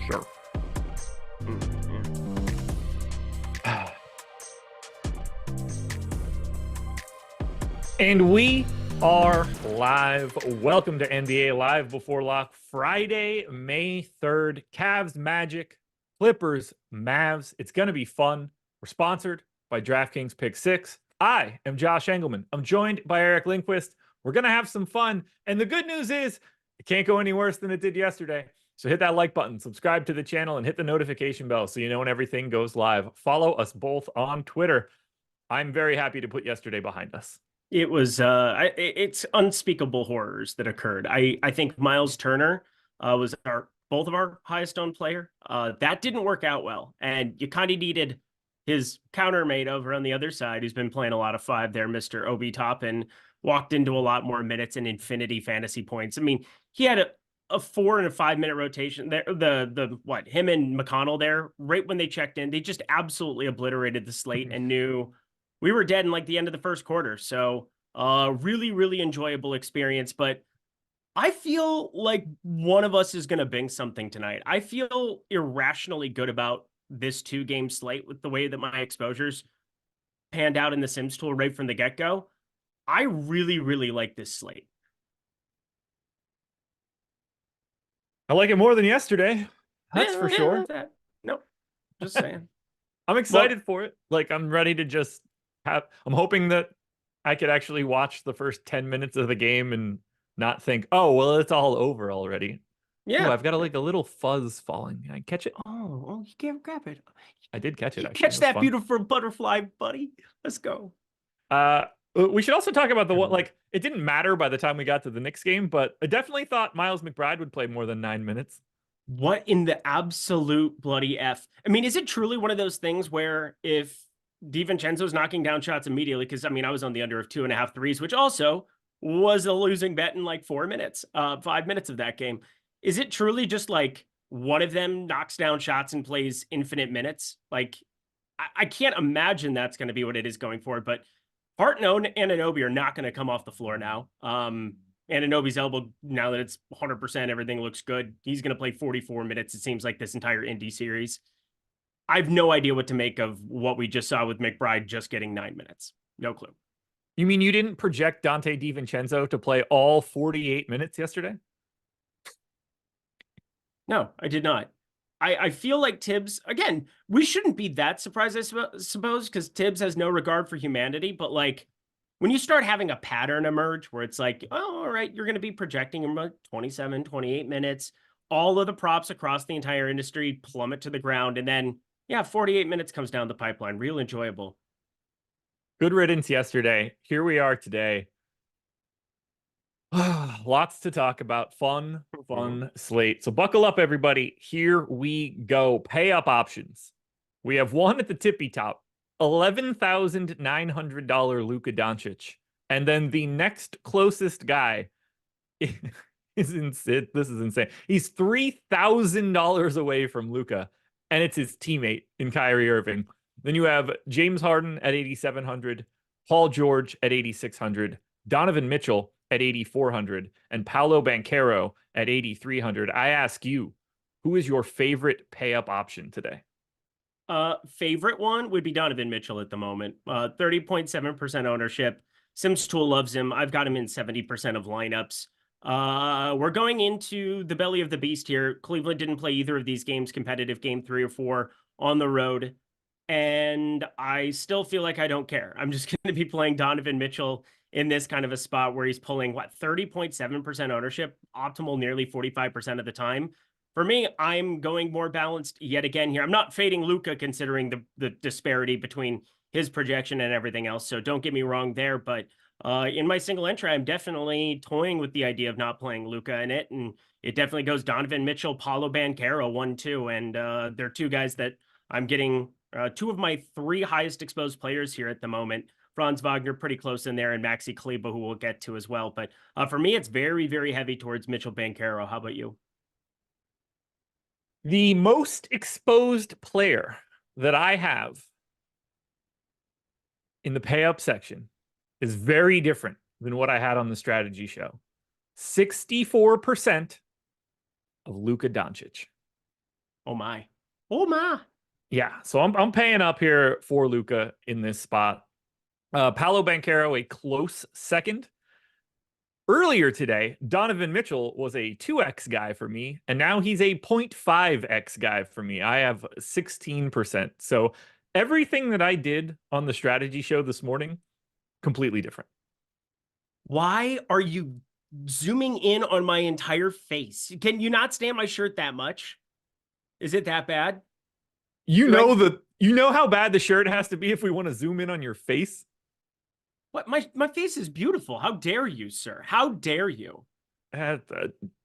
Sure. And we are live. Welcome to NBA Live Before Lock, Friday, May 3rd. Cavs, Magic, Clippers, Mavs. It's going to be fun. We're sponsored by DraftKings Pick 6. I am Josh Engleman. I'm joined by Eric Lindquist. We're going to have some fun. And the good news is it can't go any worse than it did yesterday. So hit that like button, subscribe to the channel, and hit the notification bell so you know when everything goes live. Follow us both on Twitter. I'm very happy to put yesterday behind us. It was it's unspeakable horrors that occurred. I think Miles Turner was both of our highest owned player. That didn't work out well, and you kind of needed his countermate over on the other side, who's been playing a lot of five there, Mr. Obi Toppin, walked into a lot more minutes and infinity fantasy points. I mean, he had a 4 and a 5 minute rotation there. Him and McConnell there, right when they checked in, they just absolutely obliterated the slate and knew we were dead in like the end of the first quarter. So really, really enjoyable experience. But I feel like one of us is going to bing something tonight. I feel irrationally good about this 2-game slate with the way that my exposures panned out in the Sims tool right from the get-go. I really, really like this slate. I like it more than yesterday. That's for sure. No, just saying. I'm excited for it. Like, I'm ready to just I'm hoping that I could actually watch the first 10 minutes of the game and not think, oh, well, it's all over already. Yeah. I've got a little fuzz falling. Can I catch it? Oh, you can't grab it. I did catch it. Catch that beautiful butterfly, buddy. Let's go. We should also talk about it didn't matter by the time we got to the Knicks game, but I definitely thought Miles McBride would play more than 9 minutes. What in the absolute bloody F? I mean, is it truly one of those things where if DiVincenzo's knocking down shots immediately, because I mean, I was on the under of 2.5 threes, which also was a losing bet in like 5 minutes of that game. Is it truly just like one of them knocks down shots and plays infinite minutes? Like, I can't imagine that's going to be what it is going forward, but Hartnell and Anunoby are not going to come off the floor now. Anunoby's elbow, now that it's 100%, everything looks good. He's going to play 44 minutes, it seems like, this entire Indy series. I have no idea what to make of what we just saw with McBride just getting 9 minutes. No clue. You mean you didn't project Dante DiVincenzo to play all 48 minutes yesterday? No, I did not. I feel like Tibbs, again, we shouldn't be that surprised, I suppose, because Tibbs has no regard for humanity. But like, when you start having a pattern emerge where it's like, oh, all right, you're going to be projecting him like 27, 28 minutes, all of the props across the entire industry plummet to the ground. And then, yeah, 48 minutes comes down the pipeline. Real enjoyable. Good riddance yesterday. Here we are today. Lots to talk about. Fun slate. So buckle up, everybody. Here we go. Pay up options. We have one at the tippy top, $11,900 Luka Doncic. And then the next closest guy is insane. This is insane. He's $3,000 away from Luka, and it's his teammate in Kyrie Irving. Then you have James Harden at 8,700, Paul George at 8,600, Donovan Mitchell at 8,400, and Paolo Banchero at 8,300. I ask you, who is your favorite pay up option today? Favorite one would be Donovan Mitchell at the moment. 30.7% ownership. Sims Tool loves him. I've got him in 70% of lineups. We're going into the belly of the beast here. Cleveland didn't play either of these games competitive, game 3 or 4 on the road. And I still feel like I don't care. I'm just going to be playing Donovan Mitchell in this kind of a spot where he's pulling 30.7% ownership, optimal nearly 45% of the time. For me, I'm going more balanced yet again here. I'm not fading Luka considering the disparity between his projection and everything else. So don't get me wrong there. But in my single entry, I'm definitely toying with the idea of not playing Luka in it. And it definitely goes Donovan Mitchell, Paolo Banchero, 1-2. And they're two guys that I'm getting two of my 3 highest exposed players here at the moment. Franz Wagner pretty close in there, and Maxi Kleber, who we'll get to as well. But for me, it's very, very heavy towards Mitchell Banchero. How about you? The most exposed player that I have in the pay up section is very different than what I had on the strategy show. 64% of Luka Doncic. Oh my. Oh my. Yeah, so I'm paying up here for Luka in this spot. Paolo Banchero, a close second. Earlier today, Donovan Mitchell was a 2x guy for me, and now he's a 0.5x guy for me. I have 16%. So everything that I did on the strategy show this morning, completely different. Why are you zooming in on my entire face? Can you not stand my shirt that much? Is it that bad? You know how bad the shirt has to be if we want to zoom in on your face? What? My face is beautiful. How dare you, sir? How dare you?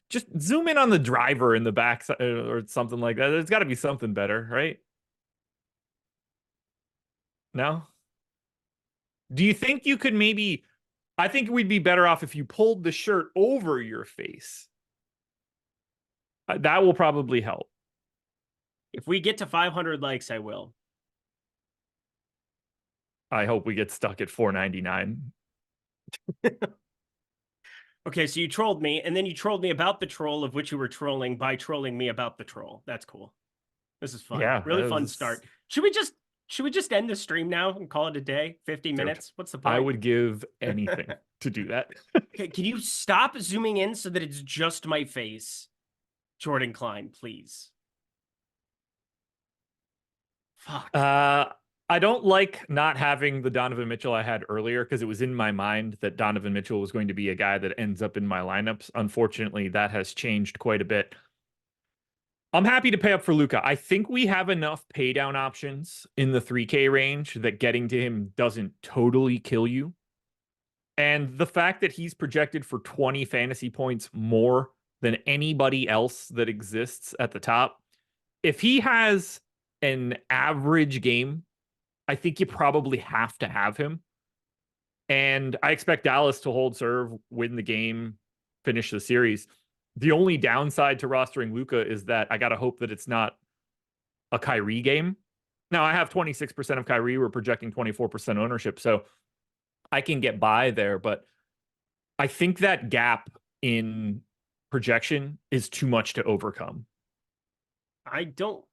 Just zoom in on the driver in the back or something like that. There's got to be something better, right? No? Do you think you could maybe... I think we'd be better off if you pulled the shirt over your face. That will probably help. If we get to 500 likes, I will. I hope we get stuck at 499. Okay, so you trolled me, and then you trolled me about the troll of which you were trolling by trolling me about the troll. That's cool. This is fun. Yeah, really fun start. Should we just end the stream now and call it a day? 50 minutes? What's the point? I would give anything to do that. Okay, can you stop zooming in so that it's just my face? Jordan Klein, please. Fuck. I don't like not having the Donovan Mitchell I had earlier because it was in my mind that Donovan Mitchell was going to be a guy that ends up in my lineups. Unfortunately, that has changed quite a bit. I'm happy to pay up for Luka. I think we have enough pay down options in the 3K range that getting to him doesn't totally kill you. And the fact that he's projected for 20 fantasy points more than anybody else that exists at the top. If he has an average game, I think you probably have to have him. And I expect Dallas to hold serve, win the game, finish the series. The only downside to rostering Luka is that I got to hope that it's not a Kyrie game. Now, I have 26% of Kyrie. We're projecting 24% ownership, so I can get by there. But I think that gap in projection is too much to overcome. I don't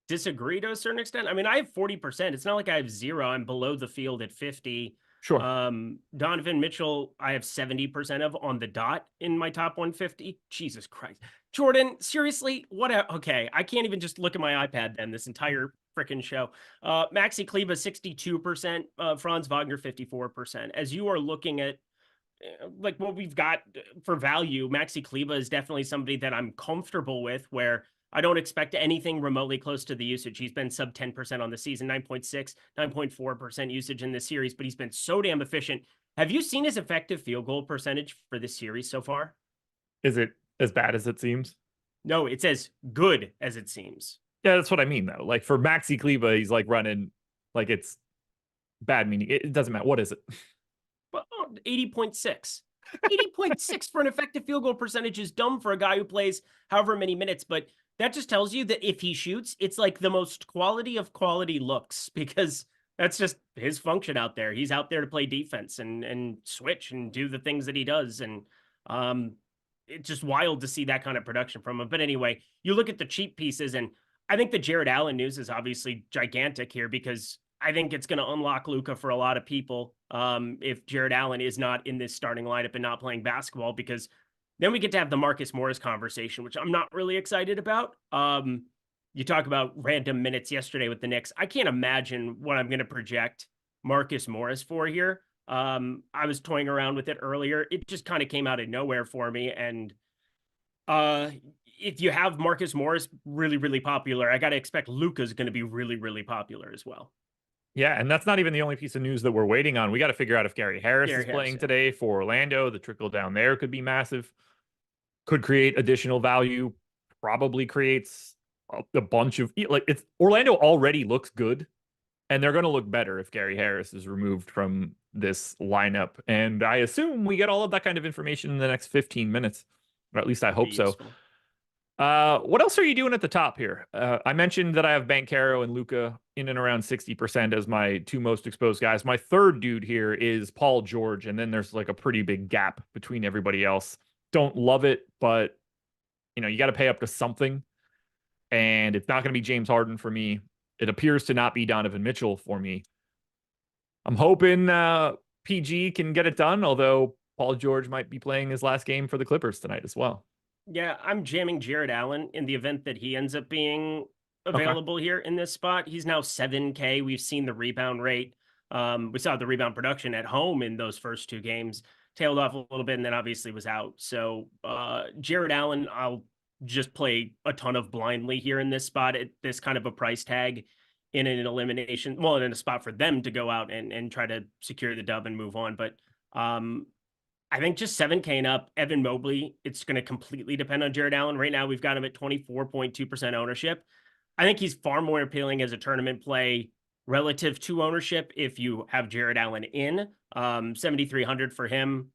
disagree to a certain extent. I mean, I have 40%. It's not like I have 0. I'm below the field at 50. Sure. Donovan Mitchell, I have 70% of on the dot in my top 150. Jesus Christ. Jordan, seriously, okay, I can't even just look at my iPad then this entire freaking show. Maxi Kleber, 62%, Franz Wagner, 54%. As you are looking at like what we've got for value, Maxi Kleber is definitely somebody that I'm comfortable with, where I don't expect anything remotely close to the usage. He's been sub 10% on the season, 9.6, 9.4% usage in this series, but he's been so damn efficient. Have you seen his effective field goal percentage for this series so far? Is it as bad as it seems? No, it's as good as it seems. Yeah, that's what I mean, though. Like for Maxi Kleber, he's like running like it's bad, meaning it doesn't matter. What is it? Well, 80.6. 80.6 for an effective field goal percentage is dumb for a guy who plays however many minutes, but that just tells you that if he shoots, it's like the most quality of quality looks, because that's just his function out there. He's out there to play defense and switch and do the things that he does. And it's just wild to see that kind of production from him. But anyway, you look at the cheap pieces, and I think the Jared Allen news is obviously gigantic here because I think it's going to unlock Luka for a lot of people. If Jared Allen is not in this starting lineup and not playing basketball, because then we get to have the Marcus Morris conversation, which I'm not really excited about. You talk about random minutes yesterday with the Knicks. I can't imagine what I'm going to project Marcus Morris for here. I was toying around with it earlier. It just kind of came out of nowhere for me. And if you have Marcus Morris really, really popular, I got to expect Luka's going to be really, really popular as well. Yeah, and that's not even the only piece of news that we're waiting on. We got to figure out if Gary Harris is playing today for Orlando. The trickle down there could be massive. Could create additional value. Probably creates a bunch of it's Orlando already looks good, and they're going to look better if Gary Harris is removed from this lineup. And I assume we get all of that kind of information in the next 15 minutes, or at least I hope so. What else are you doing at the top here? I mentioned that I have Banchero and Luka in and around 60% as my two most exposed guys. My third dude here is Paul George, and then there's like a pretty big gap between everybody else. Don't love it, but you got to pay up to something, and it's not going to be James Harden for me. It appears to not be Donovan Mitchell for me. I'm hoping PG can get it done, although Paul George might be playing his last game for the Clippers tonight as well. Yeah, I'm jamming Jared Allen in the event that he ends up being available here in this spot. He's now 7K. We've seen the rebound rate. We saw the rebound production at home in those first two games. Tailed off a little bit and then obviously was out. So Jared Allen, I'll just play a ton of blindly here in this spot at this kind of a price tag in an elimination. Well, in a spot for them to go out and try to secure the dub and move on. But I think just 7K and up, Evan Mobley, it's going to completely depend on Jared Allen. Right now, we've got him at 24.2% ownership. I think he's far more appealing as a tournament play relative to ownership if you have Jared Allen in. 7,300 for him.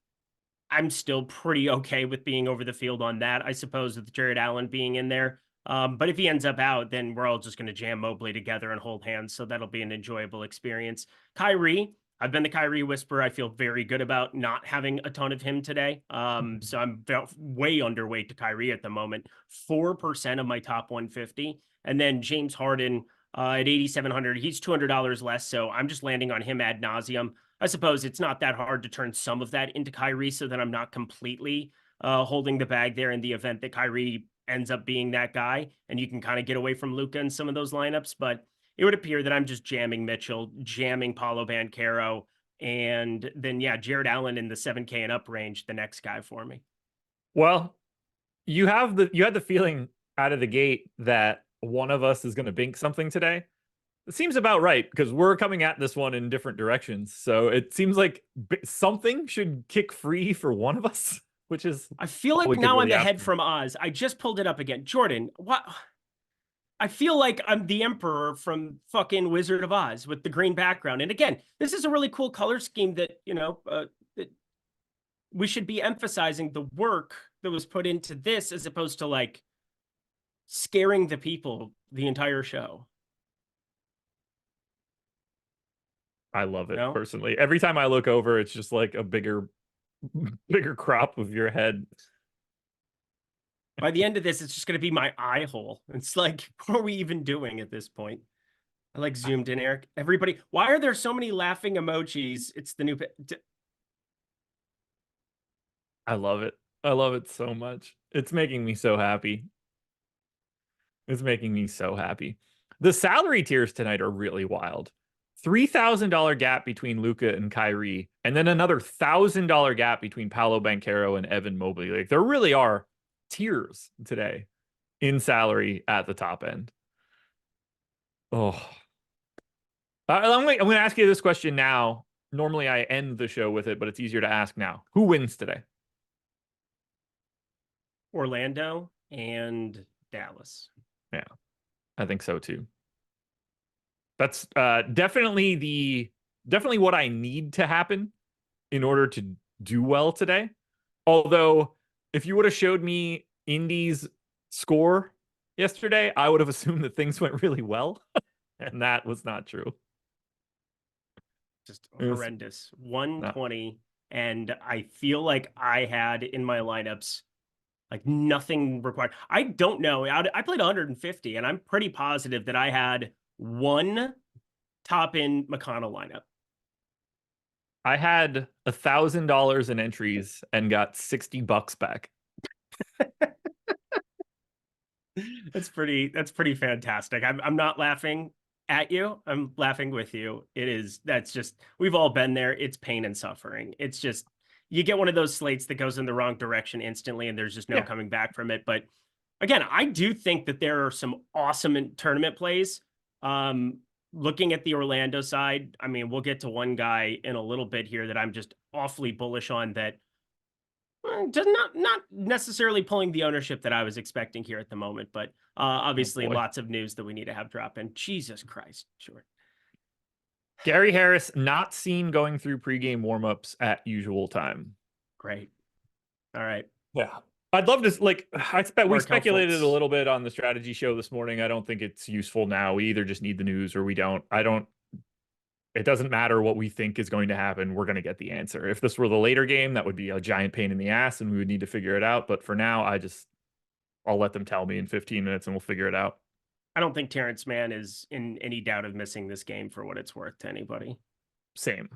I'm still pretty okay with being over the field on that, I suppose, with Jared Allen being in there. But if he ends up out, then we're all just going to jam Mobley together and hold hands. So that'll be an enjoyable experience. Kyrie, I've been the Kyrie whisperer. I feel very good about not having a ton of him today. So I'm way underweight to Kyrie at the moment. 4% of my top 150. And then James Harden at 8,700. He's $200 less. So I'm just landing on him ad nauseum. I suppose it's not that hard to turn some of that into Kyrie so that I'm not completely holding the bag there in the event that Kyrie ends up being that guy. And you can kind of get away from Luka in some of those lineups. But it would appear that I'm just jamming Mitchell, jamming Paolo Banchero, and then, yeah, Jared Allen in the 7K and up range, the next guy for me. Well, you had the feeling out of the gate that one of us is going to bink something today. It seems about right because we're coming at this one in different directions. So it seems like something should kick free for one of us, which is... I feel like now I'm the head from Oz. I just pulled it up again. Jordan, what... I feel like I'm the Emperor from fucking Wizard of Oz with the green background. And again, this is a really cool color scheme that, that we should be emphasizing the work that was put into this as opposed to like scaring the people the entire show. I love it personally. Every time I look over, it's just like a bigger crop of your head. By the end of this, it's just going to be my eye hole. It's like, what are we even doing at this point? I like zoomed in, Eric. Everybody, why are there so many laughing emojis? It's the new... I love it. I love it so much. It's making me so happy. It's making me so happy. The salary tiers tonight are really wild. $3,000 gap between Luka and Kyrie, and then another $1,000 gap between Paolo Banchero and Evan Mobley. Like there really are tiers today in salary at the top end. Oh, I'm going to ask you this question now. Normally I end the show with it, but it's easier to ask now. Who wins today? Orlando and Dallas. Yeah, I think so too. That's definitely what I need to happen in order to do well today. Although if you would have showed me Indy's score yesterday, I would have assumed that things went really well. And that was not true. Just horrendous. 120. And I feel like I had in my lineups Like nothing required. I don't know. I played 150, and I'm pretty positive that I had one top in McConnell lineup. I had $1,000 in entries and got $60 back. That's pretty fantastic. I'm not laughing at you. I'm laughing with you. That's just, we've all been there. It's pain and suffering. It's just, you get one of those slates that goes in the wrong direction instantly and there's just no coming back from it. But again, I do think that there are some awesome tournament plays. Looking at the Orlando side, I mean, we'll get to one guy in a little bit here that I'm just awfully bullish on, that does not necessarily pulling the ownership that I was expecting here at the moment, but obviously lots of news that we need to have drop in. Jesus Christ, sure. Gary Harris not seen going through pregame warmups at usual time. Great. All right. Yeah. I'd love to, like, we speculated a little bit on the strategy show this morning. I don't think it's useful now. We either just need the news or we don't. It doesn't matter what we think is going to happen. We're going to get the answer. If this were the later game, that would be a giant pain in the ass and we would need to figure it out. But for now, I'll let them tell me in 15 minutes and we'll figure it out. I don't think Terrence Mann is in any doubt of missing this game for what it's worth to anybody. Same.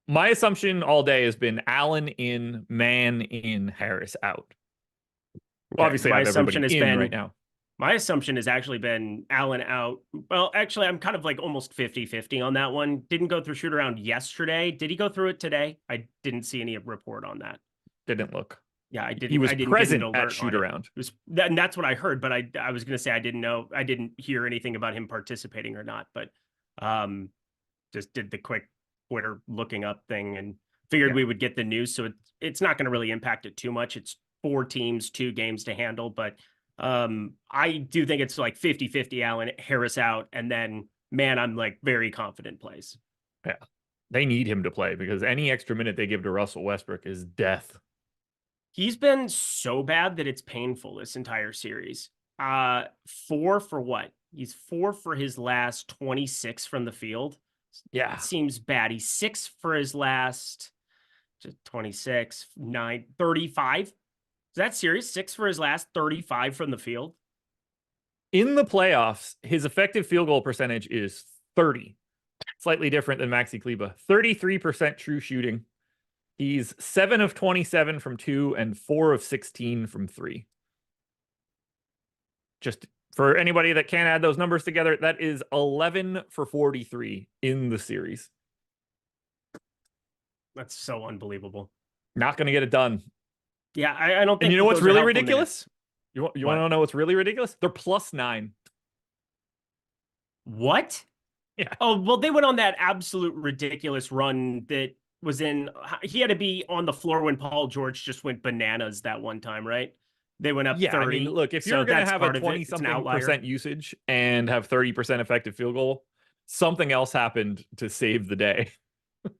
My assumption all day has been Allen in, Mann in, Harris out. Well, obviously, my assumption has been right now. My assumption has actually been Allen out. Well, actually, I'm kind of like almost 50-50 on that one. Didn't go through shoot around yesterday. Did he go through it today? I didn't see any report on that. Didn't look. Yeah, I didn't. He was I didn't present at shoot around. And that's what I heard, but I was going to say I didn't know. I didn't hear anything about him participating or not, but just did the quick Twitter looking up thing and figured we would get the news. So it's not going to really impact it too much. It's 4 teams, 2 games to handle, but I do think it's like 50-50 Allen, Harris out, and then man, I'm like very confident plays. Yeah, they need him to play because any extra minute they give to Russell Westbrook is death. He's been so bad that it's painful this entire series. 4 for what? He's 4 for his last 26 from the field. Yeah. It seems bad. He's 6 for his last 26, 9, 35. Is that serious? 6 for his last 35 from the field? In the playoffs, his effective field goal percentage is 30. Slightly different than Maxi Kleber. 33% true shooting. He's 7 of 27 from 2 and 4 of 16 from 3. Just for anybody that can't add those numbers together, that is 11 for 43 in the series. That's so unbelievable. Not going to get it done. Yeah, I don't think. And you know what's really ridiculous? You want to know what's really ridiculous? They're +9. What? Yeah. Oh, well, they went on that absolute ridiculous run that was in. He had to be on the floor when Paul George just went bananas that one time, right? They went up 30. I mean, look, if you're going to have a 20-something% usage and have 30% effective field goal, something else happened to save the day.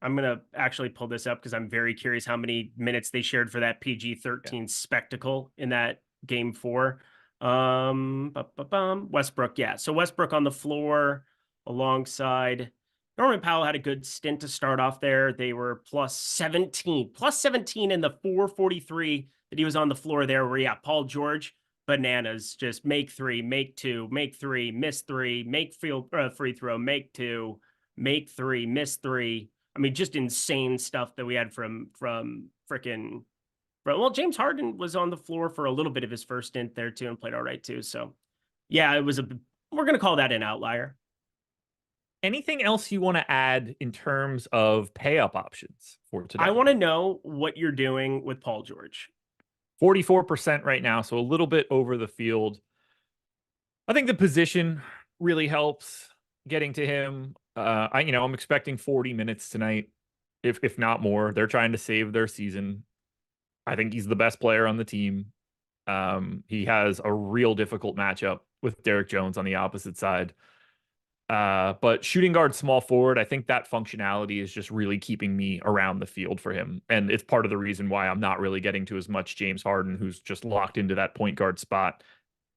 I'm going to actually pull this up because I'm very curious how many minutes they shared for that PG-13 spectacle in that game 4. Westbrook. Yeah. So Westbrook on the floor alongside Norman Powell had a good stint to start off there. They were +17 in the 4:43 that he was on the floor there where, Paul George, bananas, just make 3, make 2, make 3, miss 3, make free throw, make 2, make 3, miss 3. I mean, just insane stuff that we had from freaking. Well, James Harden was on the floor for a little bit of his first stint there too and played all right too. So yeah, we're going to call that an outlier. Anything else you want to add in terms of pay up options for today? I want to know what you're doing with Paul George. 44% right now, so a little bit over the field. I think the position really helps getting to him. I'm expecting 40 minutes tonight, if not more. They're trying to save their season. I think he's the best player on the team. He has a real difficult matchup with Derek Jones on the opposite side. But shooting guard, small forward, I think that functionality is just really keeping me around the field for him. And it's part of the reason why I'm not really getting to as much James Harden, who's just locked into that point guard spot.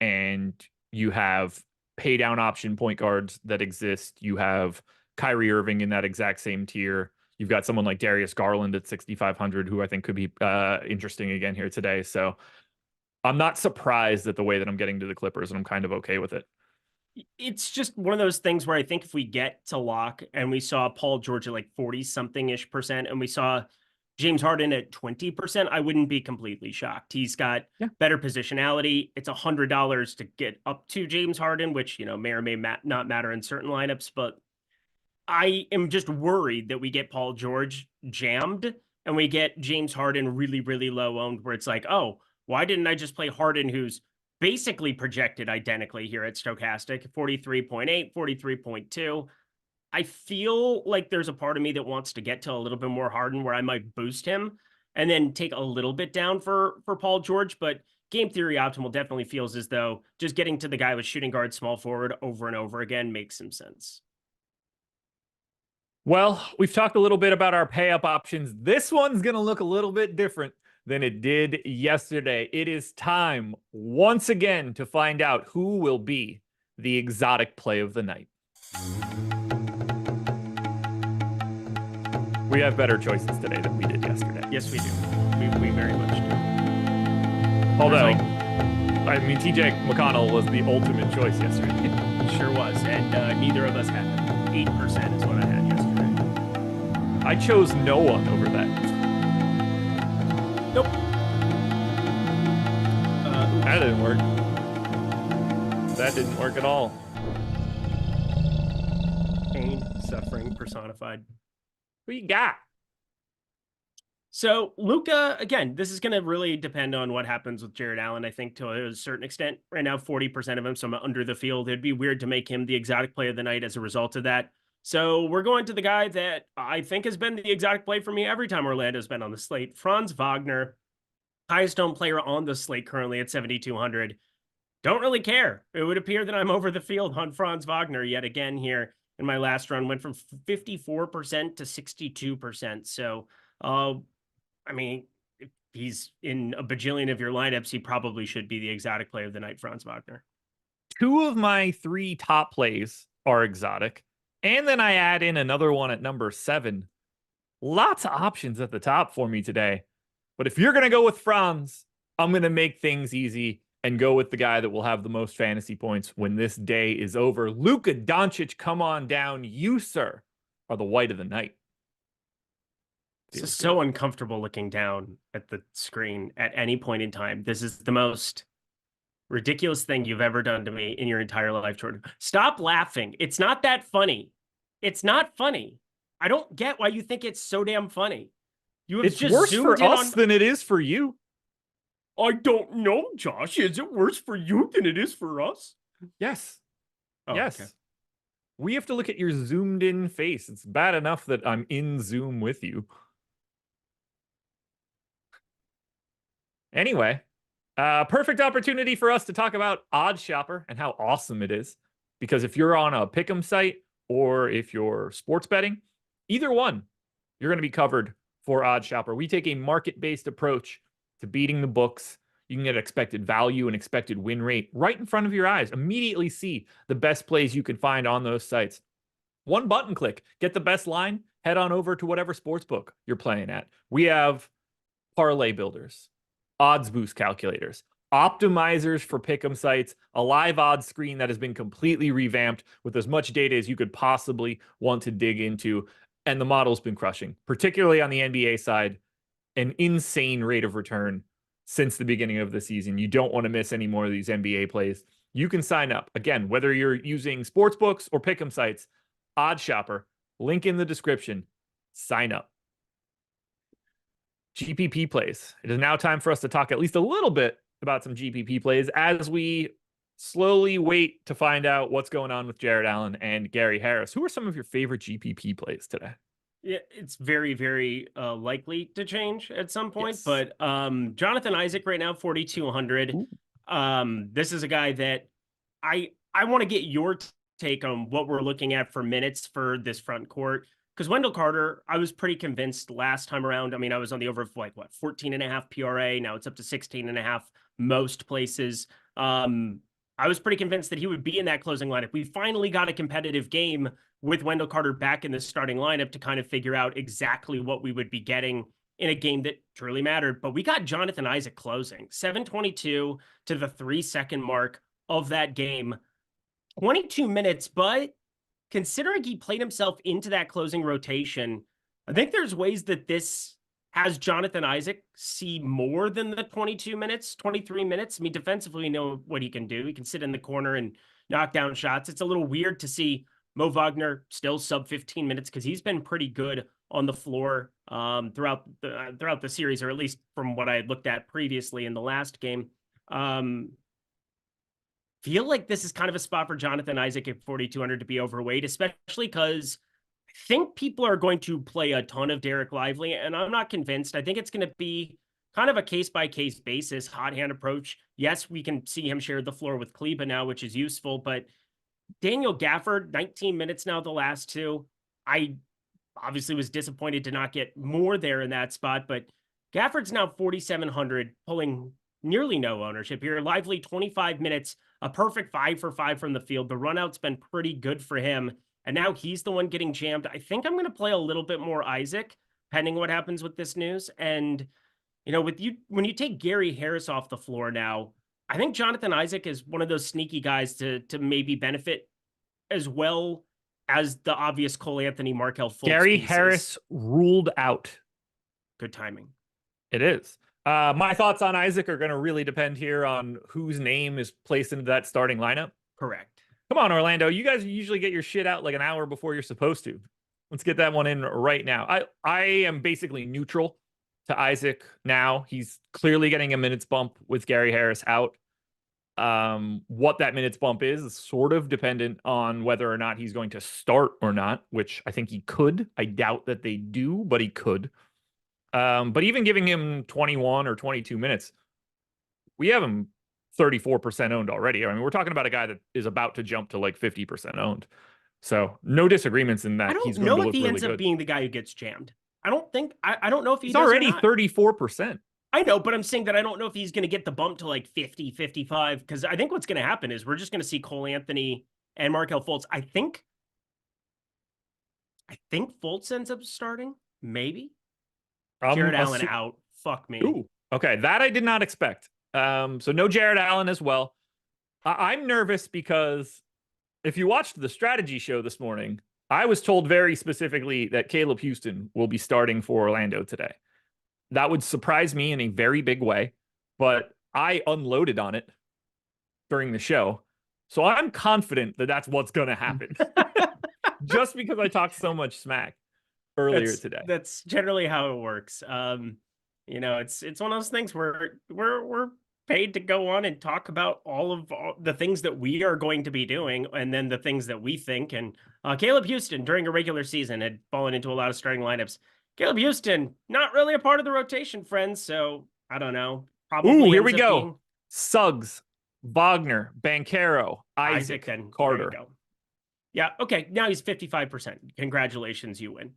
And you have pay down option point guards that exist. You have Kyrie Irving in that exact same tier. You've got someone like Darius Garland at 6,500, who I think could be interesting again here today. So I'm not surprised at the way that I'm getting to the Clippers, and I'm kind of okay with it. It's just one of those things where I think if we get to lock and we saw Paul George at like 40 something ish percent and we saw James Harden at 20%, I wouldn't be completely shocked. He's got better positionality. It's $100 to get up to James Harden, which, may or may not matter in certain lineups, but I am just worried that we get Paul George jammed and we get James Harden really, really low owned, where it's like, oh, why didn't I just play Harden, who's basically projected identically here at Stochastic, 43.8, 43.2. I feel like there's a part of me that wants to get to a little bit more Harden where I might boost him and then take a little bit down for Paul George. But game theory optimal definitely feels as though just getting to the guy with shooting guard, small forward over and over again makes some sense. Well, we've talked a little bit about our pay up options. This one's going to look a little bit different than it did yesterday. It is time once again to find out who will be the exotic play of the night. We have better choices today than we did yesterday. Yes, we do. We very much do. Although, TJ McConnell was the ultimate choice yesterday. Sure was. And neither of us had it. 8% is what I had yesterday. I chose no one over that. Nope. That didn't work. That didn't work at all. Pain, suffering personified. Who you got? So Luka, again, this is going to really depend on what happens with Jared Allen, I think, to a certain extent. Right now, 40% of him, so I'm under the field. It'd be weird to make him the exotic play of the night as a result of that. So we're going to the guy that I think has been the exotic play for me every time Orlando's been on the slate, Franz Wagner. Highest owned player on the slate currently at 7,200. Don't really care. It would appear that I'm over the field on Franz Wagner yet again here in my last run. Went from 54% to 62%. So, if he's in a bajillion of your lineups, he probably should be the exotic play of the night, Franz Wagner. 2 of my 3 top plays are exotic. And then I add in another one at number 7. Lots of options at the top for me today. But if you're going to go with Franz, I'm going to make things easy and go with the guy that will have the most fantasy points when this day is over. Luka Doncic, come on down. You, sir, are the white of the night. It's so uncomfortable looking down at the screen at any point in time. This is the most ridiculous thing you've ever done to me in your entire life, Jordan. Stop laughing. It's not that funny. It's not funny. I don't get why you think it's so damn funny. It's just worse for us than it is for you. I don't know, Josh. Is it worse for you than it is for us? Yes. Oh, yes. Okay. We have to look at your zoomed in face. It's bad enough that I'm in Zoom with you. Anyway, perfect opportunity for us to talk about Odd Shopper and how awesome it is. Because if you're on a pick'em site or if you're sports betting, either one, you're going to be covered for Odd Shopper. We take a market-based approach to beating the books. You can get expected value and expected win rate right in front of your eyes. Immediately see the best plays you can find on those sites. One button click, get the best line, head on over to whatever sportsbook you're playing at. We have parlay builders, odds boost calculators, optimizers for pick'em sites, a live odds screen that has been completely revamped with as much data as you could possibly want to dig into. And the model's been crushing, particularly on the NBA side, an insane rate of return since the beginning of the season. You don't want to miss any more of these NBA plays. You can sign up. Again, whether you're using sportsbooks or pick'em sites, Odd Shopper, link in the description, sign up. GPP plays. It is now time for us to talk at least a little bit about some GPP plays as we slowly wait to find out what's going on with Jared Allen and Gary Harris. Who are some of your favorite GPP plays today? Yeah, it's very, very likely to change at some point. Yes. But Jonathan Isaac right now, 4,200. This is a guy that I want to get your take on what we're looking at for minutes for this front court. Because Wendell Carter, I was pretty convinced last time around. I mean, I was on the over of 14.5 PRA. Now it's up to 16.5 most places. I was pretty convinced that he would be in that closing lineup. We finally got a competitive game with Wendell Carter back in the starting lineup to kind of figure out exactly what we would be getting in a game that truly mattered. But we got Jonathan Isaac closing 7:22 to the 3-second mark of that game. 22 minutes, but considering he played himself into that closing rotation, I think there's ways that this has Jonathan Isaac see more than the 22 minutes, 23 minutes. I mean, defensively, we know what he can do. He can sit in the corner and knock down shots. It's a little weird to see Mo Wagner still sub 15 minutes because he's been pretty good on the floor throughout the series, or at least from what I had looked at previously in the last game. Feel like this is kind of a spot for Jonathan Isaac at 4,200 to be overweight, especially because I think people are going to play a ton of Derek Lively, and I'm not convinced. I think it's going to be kind of a case-by-case basis, hot hand approach. Yes, we can see him share the floor with Kleba now, which is useful, but Daniel Gafford, 19 minutes now the last two. I obviously was disappointed to not get more there in that spot, but Gafford's now 4,700, pulling nearly no ownership here. Lively, 25 minutes, a perfect 5 for 5 from the field. The run out's been pretty good for him, and now he's the one getting jammed. I think I'm going to play a little bit more Isaac, pending what happens with this news. And, you know, when you take Gary Harris off the floor now, I think Jonathan Isaac is one of those sneaky guys to maybe benefit as well as the obvious Cole Anthony, Markelle Fultz Gary pieces. Harris ruled out. Good timing. It is. My thoughts on Isaac are going to really depend here on whose name is placed into that starting lineup. Correct. Come on, Orlando. You guys usually get your shit out like an hour before you're supposed to. Let's get that one in right now. I am basically neutral to Isaac now. He's clearly getting a minutes bump with Gary Harris out. What that minutes bump is sort of dependent on whether or not he's going to start or not, which I think he could. I doubt that they do, but he could. But even giving him 21 or 22 minutes, we have him 34% owned already. I mean, we're talking about a guy that is about to jump to like 50% owned. So no disagreements in that. I don't He's going know to if look he really ends good. up being the guy who gets jammed. I don't think, I don't know if he's does already or not. 34%. I know, but I'm saying that I don't know if he's going to get the bump to like 50, 55, because I think what's going to happen is we're just going to see Cole Anthony and Markelle Fultz. I think Fultz ends up starting, maybe. Jared Allen out. Fuck me. Ooh, okay, that I did not expect. So no Jared Allen as well. I'm nervous because if you watched the strategy show this morning, I was told very specifically that Caleb Houston will be starting for Orlando today. That would surprise me in a very big way, but I unloaded on it during the show. So I'm confident that that's what's going to happen. Just because I talked so much smack earlier today. That's generally how it works. You know, it's one of those things where we're paid to go on and talk about all the things that we are going to be doing, and then the things that we think. And Caleb Houston during a regular season had fallen into a lot of starting lineups. Caleb Houston, not really a part of the rotation, friends. So I don't know. Probably. Ooh, here we go. Suggs, Wagner, Banchero, Isaac and Carter. Yeah. Okay. Now he's 55%. Congratulations. You win.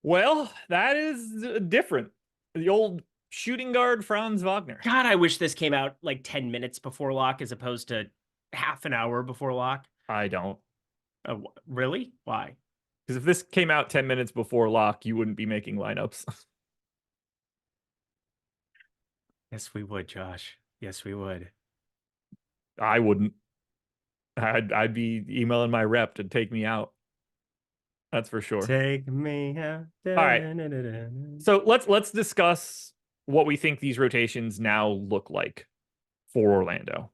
Well, that is different. The old shooting guard Franz Wagner. God, I wish this came out like 10 minutes before lock as opposed to half an hour before lock. I don't. Really? Why? Because if this came out 10 minutes before lock, you wouldn't be making lineups. Yes, we would, Josh. Yes, we would. I wouldn't. I'd be emailing my rep to take me out. That's for sure. Take me out. All right. So let's discuss what we think these rotations now look like for Orlando.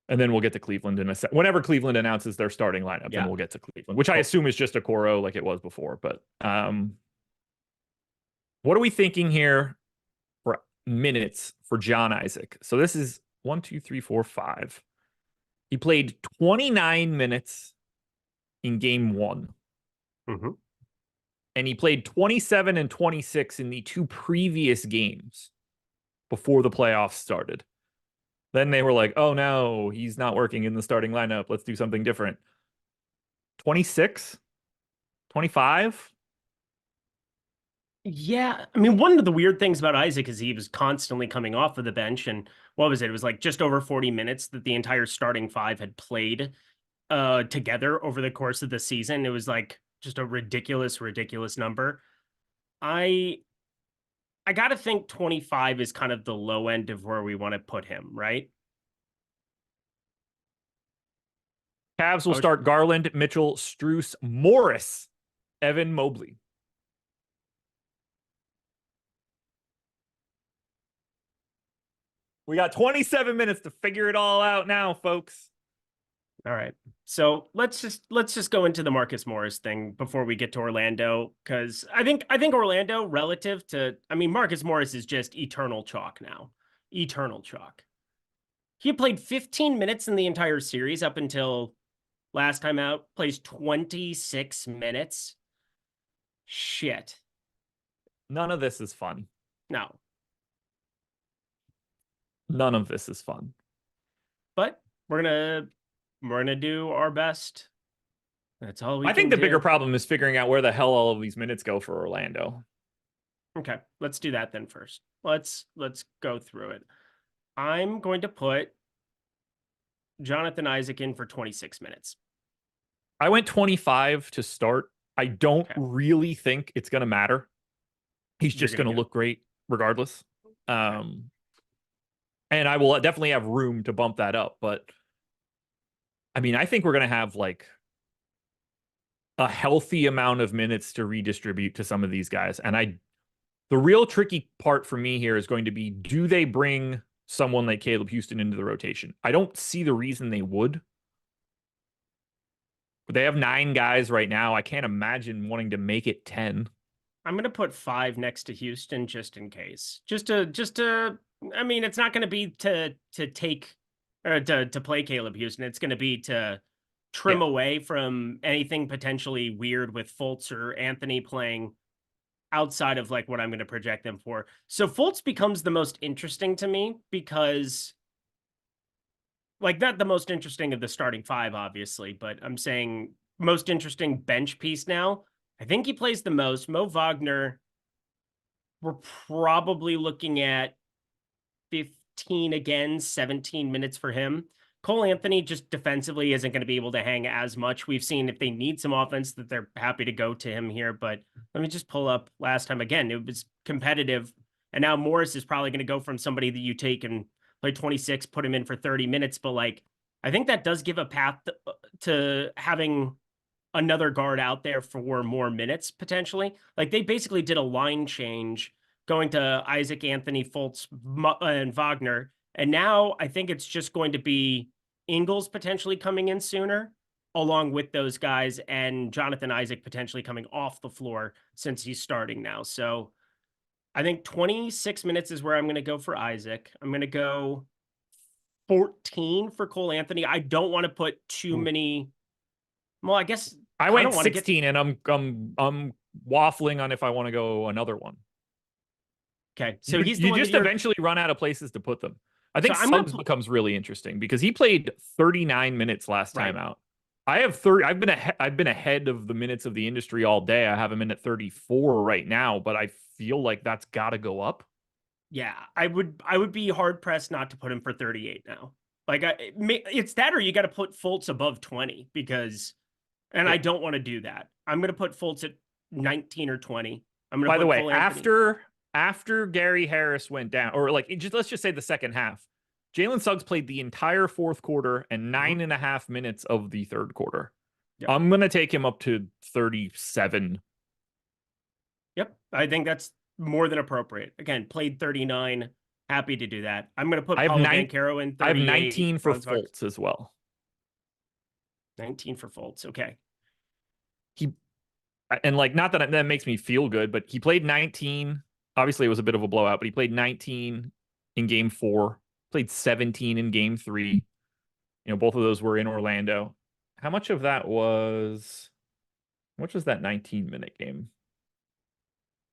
And then we'll get to Cleveland in a second. Whenever Cleveland announces their starting lineup, then we'll get to Cleveland, which I assume is just a Coro like it was before. But what are we thinking here for minutes for John Isaac? So this is 1, 2, 3, 4, 5. He played 29 minutes in game 1. Mm-hmm. And he played 27 and 26 in the 2 previous games before the playoffs started. Then they were like, oh no, he's not working in the starting lineup. Let's do something different. 26? 25? Yeah, I mean, one of the weird things about Isaac is he was constantly coming off of the bench, and what was it? It was like just over 40 minutes that the entire starting five had played together over the course of the season. It was like just a ridiculous number. I I gotta think 25 is kind of the low end of where we want to put him, right? Cavs will Oh, start Garland, Mitchell, Strus, Morris, Evan Mobley. We got 27 minutes to figure it all out now, folks. all right. So let's just go into the Marcus Morris thing before we get to Orlando, because I think Orlando relative to, I mean, Marcus Morris is just eternal chalk now. Eternal chalk. He played 15 minutes in the entire series up until last time out, plays 26 minutes. Shit. None of this is fun. No. None of this is fun. But we're gonna do our best. That's all we I can think the do. bigger problem is figuring out where the hell all of these minutes go for Orlando. Okay, let's do that then first. Let's go through it. I'm going to put Jonathan Isaac in for 26 minutes. I went 25 to start. I don't Okay. really think it's going to matter. He's just going to look great regardless. And I will definitely have room to bump that up. But I mean, I think we're going to have like a healthy amount of minutes to redistribute to some of these guys. And the real tricky part for me here is going to be, do they bring someone like Caleb Houston into the rotation? I don't see the reason they would. But they have 9 guys right now. I can't imagine wanting to make it 10. I'm going to put 5 next to Houston just in case. Just to I mean, it's not going to be to take or to play Caleb Houston. It's going to be to trim away from anything potentially weird with Fultz or Anthony playing outside of like what I'm going to project them for. So Fultz becomes the most interesting to me because like not the most interesting of the starting 5, obviously, but I'm saying most interesting bench piece now. I think he plays the most. Mo Wagner, we're probably looking at 15 again, 17 minutes for him. Cole Anthony just defensively isn't going to be able to hang as much. We've seen if they need some offense that they're happy to go to him here. But let me just pull up last time again. It was competitive. And now Morris is probably going to go from somebody that you take and play 26, put him in for 30 minutes. But like, I think that does give a path to having another guard out there for more minutes potentially. Like they basically did a line change going to Isaac, Anthony, Fultz, and Wagner. And now I think it's just going to be Ingles potentially coming in sooner, along with those guys, and Jonathan Isaac potentially coming off the floor since he's starting now. So I think 26 minutes is where I'm going to go for Isaac. I'm going to go 14 for Cole Anthony. I don't want to put too many. Well, I guess I went 16 and I'm waffling on if I want to go another one. Okay. So you just eventually run out of places to put them. I think Suggs becomes really interesting because he played 39 minutes last time out. I have 30. I've been ahead of the minutes of the industry all day. I have him in at 34 right now, but I feel like that's got to go up. Yeah, I would be hard pressed not to put him for 38 now. Like it's that, or you got to put Fultz above 20 because, and I don't want to do that. I'm going to put Fultz at 19 or 20. I'm going to. By the way, after Gary Harris went down, or like let's just say the second half, Jalen Suggs played the entire fourth quarter and 9.5 minutes of the third quarter. Yep. I'm going to take him up to 37. Yep. I think that's more than appropriate. Again, played 39. Happy to do that. I'm going to put Paulo Banchero in 38. I have 19 for Fultz as well. 19 for Fultz. Okay. And like, not that makes me feel good, but he played 19. Obviously, it was a bit of a blowout, but he played 19 in game 4, played 17 in game 3. You know, both of those were in Orlando. How much of that was that 19-minute game?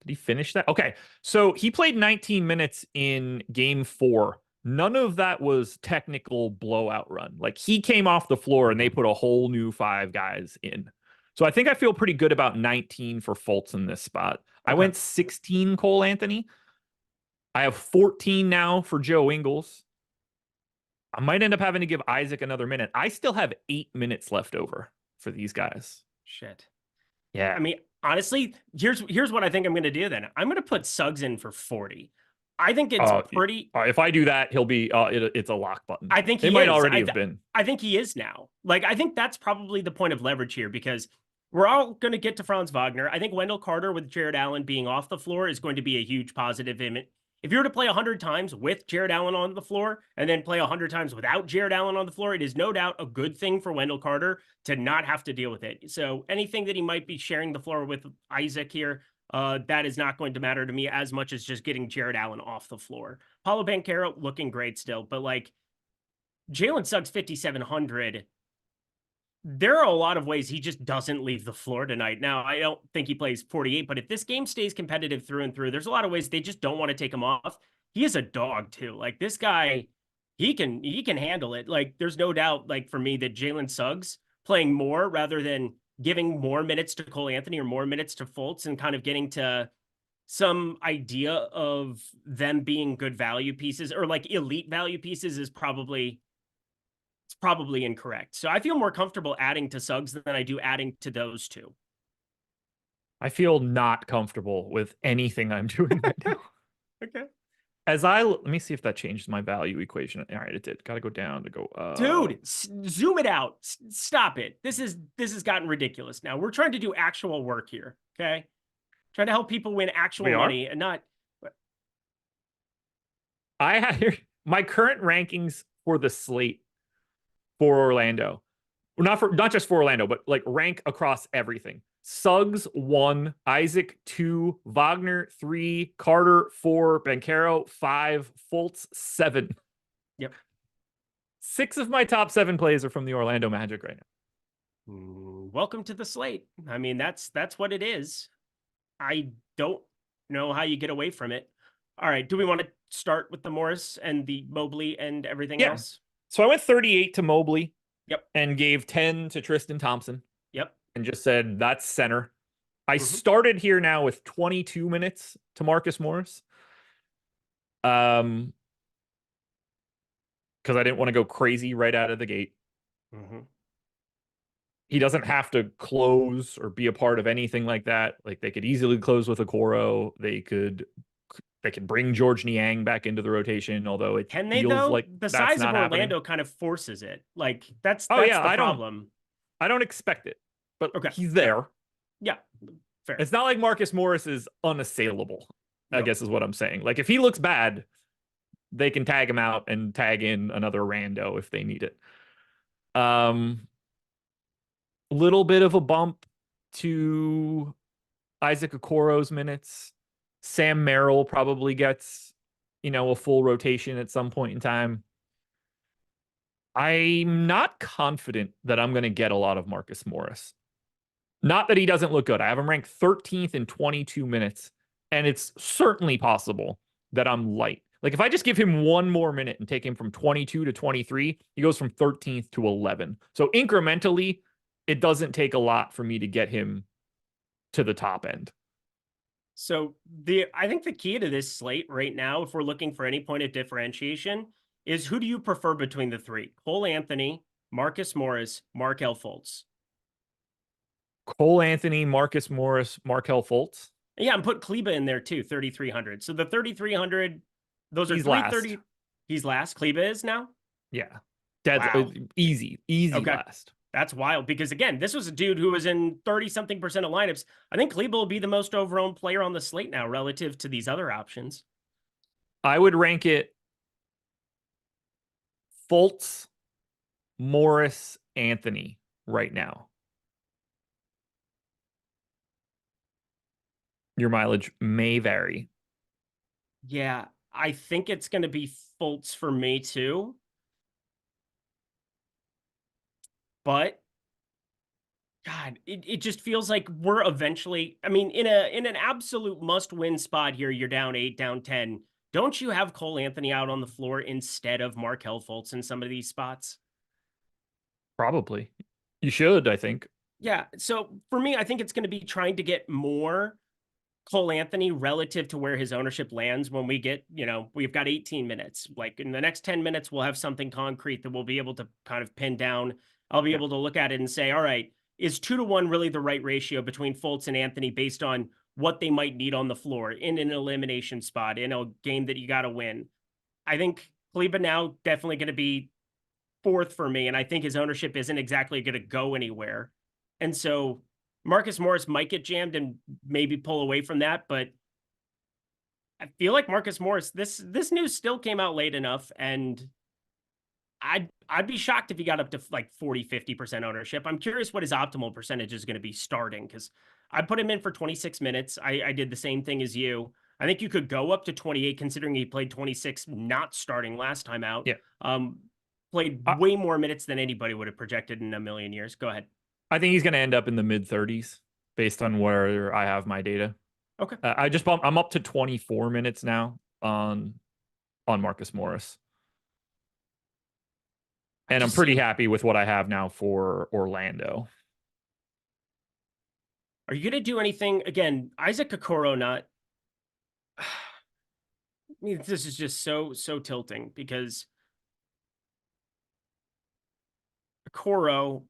Did he finish that? Okay, so he played 19 minutes in game 4. None of that was technical blowout run. Like he came off the floor and they put a whole new 5 guys in. So I think I feel pretty good about 19 for Fultz in this spot. I Okay. went 16 Cole Anthony. I have 14 now for Joe Ingles. I might end up having to give Isaac another minute. I still have 8 minutes left over for these guys. Shit. Yeah. I mean, honestly, here's what I think I'm going to do then. I'm going to put Suggs in for 40. I think it's pretty. If I do that, he'll be. It's a lock button. I think it he might is. already have been. I think he is now. Like, I think that's probably the point of leverage here because we're all going to get to Franz Wagner. I think Wendell Carter with Jared Allen being off the floor is going to be a huge positive. If you were to play 100 times with Jared Allen on the floor and then play 100 times without Jared Allen on the floor, it is no doubt a good thing for Wendell Carter to not have to deal with it. So anything that he might be sharing the floor with Isaac here, that is not going to matter to me as much as just getting Jared Allen off the floor. Paulo Banchero looking great still, but like Jalen Suggs 5,700. There are a lot of ways he just doesn't leave the floor tonight. Now, I don't think he plays 48, but if this game stays competitive through and through, there's a lot of ways they just don't want to take him off. He is a dog too. Like this guy, he can handle it. Like there's no doubt, like for me, that Jalen Suggs playing more rather than giving more minutes to Cole Anthony or more minutes to Fultz and kind of getting to some idea of them being good value pieces or like elite value pieces is probably incorrect. So I feel more comfortable adding to Suggs than I do adding to those two. I feel not comfortable with anything I'm doing right now. Okay. Let me see if that changed my value equation. All right, it did. Got to go down to go up. Dude, zoom it out. Stop it. This has gotten ridiculous now. We're trying to do actual work here, okay? Trying to help people win actual money and not. I have my current rankings for the slate for Orlando. Not just for Orlando, but like rank across everything. Suggs 1, Isaac 2, Wagner 3, Carter 4, Banchero 5, Fultz 7. Yep. 6 of my top 7 plays are from the Orlando Magic right now. Welcome to the slate. I mean, that's what it is. I don't know how you get away from it. All right. Do we want to start with the Morris and the Mobley and everything else? So I went 38 to Mobley. Yep. And gave 10 to Tristan Thompson. Yep. And just said, that's center. I started here now with 22 minutes to Marcus Morris. Because I didn't want to go crazy right out of the gate. He doesn't have to close or be a part of anything like that. Like they could easily close with Okoro. They could bring George Niang back into the rotation, although it can they feels though? like the size of Orlando happening. kind of forces it. Like that's the problem. I don't expect it, but okay. He's there. Yeah, fair. It's not like Marcus Morris is unassailable. I guess is what I'm saying. Like if he looks bad, they can tag him out and tag in another rando if they need it. Little bit of a bump to Isaac Okoro's minutes. Sam Merrill probably gets, a full rotation at some point in time. I'm not confident that I'm going to get a lot of Marcus Morris. Not that he doesn't look good. I have him ranked 13th in 22 minutes, and it's certainly possible that I'm light. Like if I just give him one more minute and take him from 22 to 23, he goes from 13th to 11. So incrementally, it doesn't take a lot for me to get him to the top end. So I think the key to this slate right now, if we're looking for any point of differentiation, is who do you prefer between the three? Cole Anthony, Marcus Morris, Markelle Fultz. Cole Anthony, Marcus Morris, Markelle Fultz. Yeah, and put Kleba in there too, 3,300. So the 3,300, those are 330. He's last. Kleba is now? Yeah. Wow. Easy okay. Last. That's wild because, again, this was a dude who was in 30-something% of lineups. I think Kleba will be the most overowned player on the slate now relative to these other options. I would rank it Fultz, Morris, Anthony right now. Your mileage may vary. Yeah, I think it's going to be Fultz for me too. But God, it just feels like we're eventually, I mean, in an absolute must-win spot here, you're down 8, down 10. Don't you have Cole Anthony out on the floor instead of Markelle Fultz in some of these spots? Probably. You should, I think. Yeah. So for me, I think it's going to be trying to get more Cole Anthony relative to where his ownership lands when we get, we've got 18 minutes. Like in the next 10 minutes, we'll have something concrete that we'll be able to kind of pin down. I'll be Yeah. able to look at it and say, all right, is 2-1 really the right ratio between Fultz and Anthony based on what they might need on the floor in an elimination spot in a game that you got to win? I think Kleba now definitely going to be fourth for me, and I think his ownership isn't exactly going to go anywhere. And so Marcus Morris might get jammed and maybe pull away from that, but I feel like Marcus Morris, this news still came out late enough, and I'd be shocked if he got up to like 40-50% ownership. I'm curious what his optimal percentage is going to be starting, because I put him in for 26 minutes. I did the same thing as you. I think you could go up to 28 considering he played 26 not starting last time out. Yeah. Played way more minutes than anybody would have projected in a million years. Go ahead. I think he's going to end up in the mid 30s based on where I have my data. Okay. I'm up to 24 minutes now on Marcus Morris. And I'm pretty happy with what I have now for Orlando. Are you going to do anything again? Isaac Okoro not. I mean, this is just so tilting because Okoro,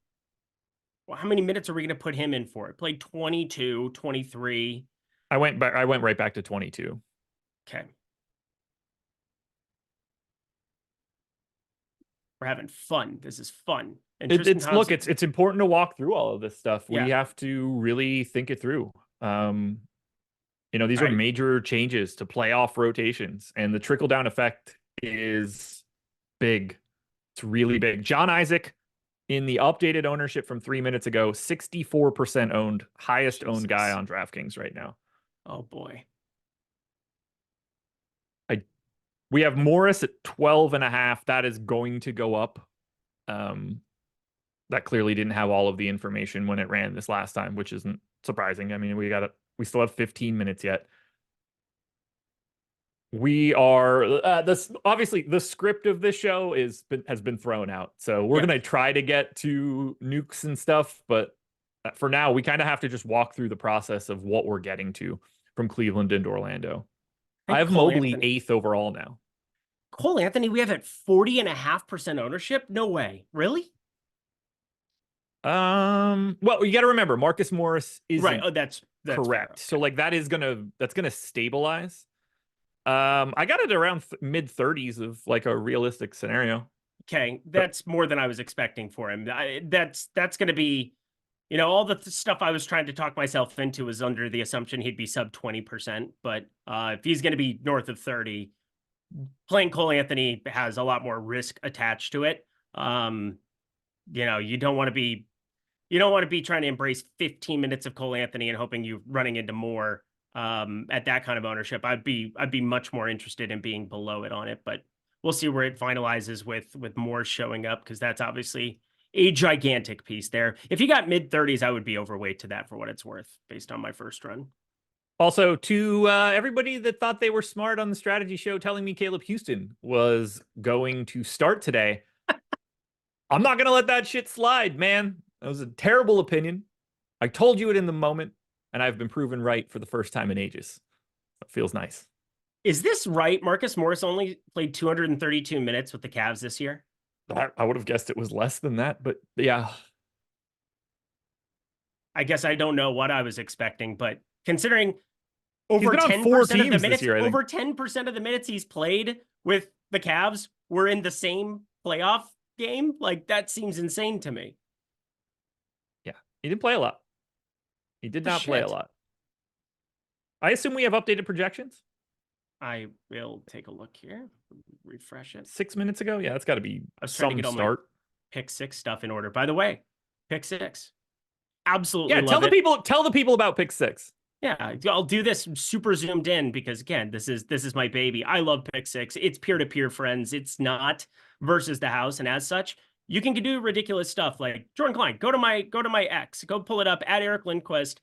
well, how many minutes are we going to put him in for? It played 22, 23. I went right back to 22. Okay. We're having fun. This is fun. And it's important to walk through all of this stuff. Yeah. We have to really think it through. These are major changes to playoff rotations, and the trickle down effect is big. It's really big. John Isaac, in the updated ownership from 3 minutes ago, 64% owned, highest owned guy on DraftKings right now. Oh boy. We have Morris at 12.5. That is going to go up. That clearly didn't have all of the information when it ran this last time, which isn't surprising. I mean, we still have 15 minutes yet. We are this obviously the script of this show has been thrown out. So we're going to try to get to nukes and stuff, but for now we kind of have to just walk through the process of what we're getting to from Cleveland and Orlando. I have Mobley 8th overall now. Cole Anthony, we have at 40.5% ownership? No way. Really? Well, you got to remember Marcus Morris is right. Oh, that's correct. Okay. So like that's gonna stabilize. I got it around mid 30s of like a realistic scenario. Okay, that's more than I was expecting for him. That's going to be, all the stuff I was trying to talk myself into was under the assumption he'd be sub 20%. But if he's going to be north of 30, playing Cole Anthony has a lot more risk attached to it. You don't want to be trying to embrace 15 minutes of Cole Anthony and hoping you're running into more at that kind of ownership. I'd be much more interested in being below it on it, but we'll see where it finalizes with more showing up, because that's obviously a gigantic piece there. If you got mid 30s, I would be overweight to that for what it's worth based on my first run. Also, to everybody that thought they were smart on the strategy show telling me Caleb Houston was going to start today, I'm not going to let that shit slide, man. That was a terrible opinion. I told you it in the moment, and I've been proven right for the first time in ages. It feels nice. Is this right? Marcus Morris only played 232 minutes with the Cavs this year? I would have guessed it was less than that, but yeah. I guess I don't know what I was expecting, but considering over 10% of the minutes, over 10% of the minutes he's played with the Cavs were in the same playoff game, like that seems insane to me. Yeah, he didn't play a lot. He did not play a lot. I assume we have updated projections. I will take a look here. Refresh it. 6 minutes ago? Yeah, that's got to be some start. Pick 6 stuff in order. By the way, pick 6. Absolutely. Yeah, tell the people about pick 6. Yeah, I'll do this super zoomed in because again, this is my baby. I love pick 6. It's peer-to-peer friends. It's not versus the house, and as such, you can do ridiculous stuff like Jordan Klein. Go to my X. Go pull it up at Eric Lindquist.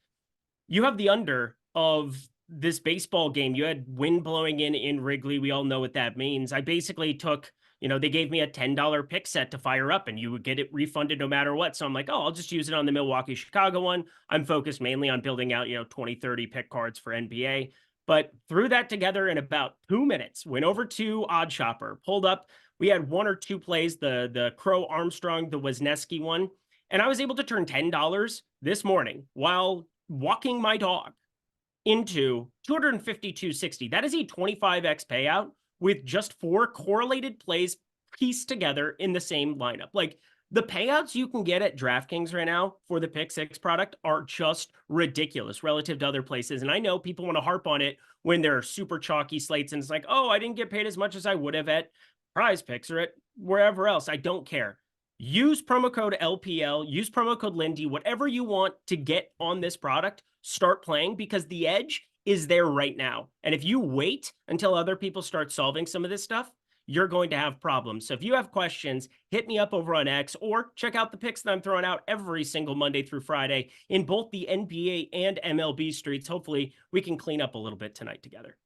You have the under of this baseball game. You had wind blowing in Wrigley. We all know what that means. I basically took, they gave me a $10 pick set to fire up and you would get it refunded no matter what. So I'm like, oh, I'll just use it on the Milwaukee Chicago one. I'm focused mainly on building out, 20, 30 pick cards for NBA. But threw that together in about 2 minutes, went over to Odd Shopper, pulled up. We had one or two plays, the Crow Armstrong, the Wisniewski one. And I was able to turn $10 this morning while walking my dog into 252.60. That is a 25x payout with just 4 correlated plays pieced together in the same lineup. Like, the payouts you can get at DraftKings right now for the Pick 6 product are just ridiculous relative to other places. And I know people want to harp on it when they're super chalky slates and it's like, oh, I didn't get paid as much as I would have at Prize Picks or at wherever else. I don't care. Use promo code LPL, use promo code Lindy, whatever you want to get on this product, start playing, because the edge is there right now. And if you wait until other people start solving some of this stuff, you're going to have problems. So if you have questions, hit me up over on X or check out the picks that I'm throwing out every single Monday through Friday in both the NBA and MLB streets. Hopefully we can clean up a little bit tonight together.